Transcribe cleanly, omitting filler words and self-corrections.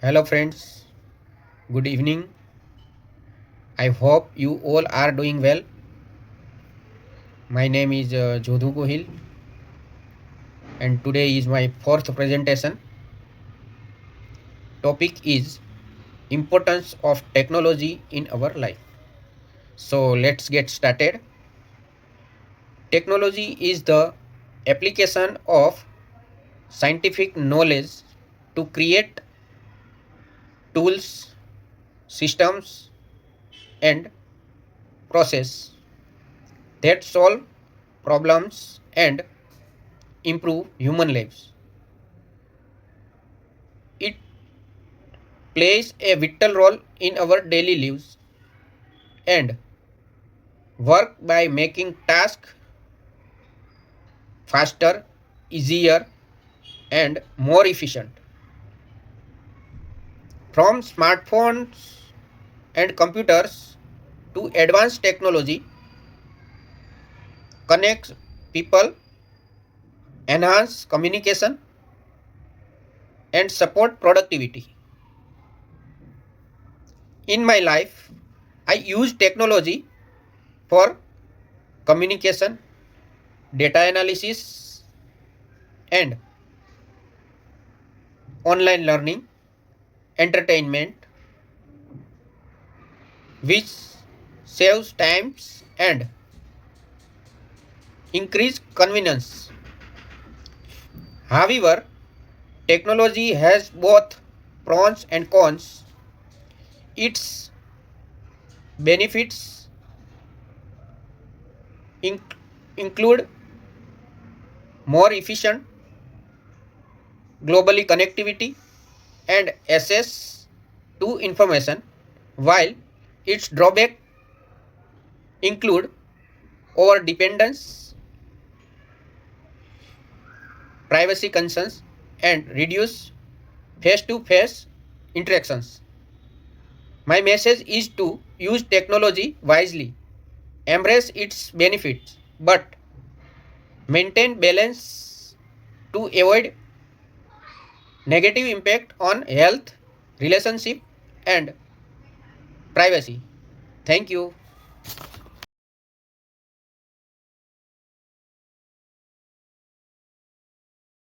Hello, friends. Good evening. I hope you all are doing well. My name is Jodhu Gohil, and today is my fourth presentation. Topic is importance of technology in our life. So let's get started. Technology is the application of scientific knowledge to create tools, systems, and process that solve problems and improve human lives. It plays a vital role in our daily lives and work by making tasks faster, easier, and more efficient. From smartphones and computers to advanced technology, connects people, enhance communication, and support productivity. In my life, I use technology for communication, data analysis, and online learning, entertainment, which saves times and increase convenience. However, technology has both pros and cons. Its benefits inc- include more efficient globally connectivity and access to information, while its drawback include over dependence, privacy concerns, and reduce face to face interactions. My message is to use technology wisely, embrace its benefits, but maintain balance to avoid negative impact on health, relationship, and privacy. Thank you.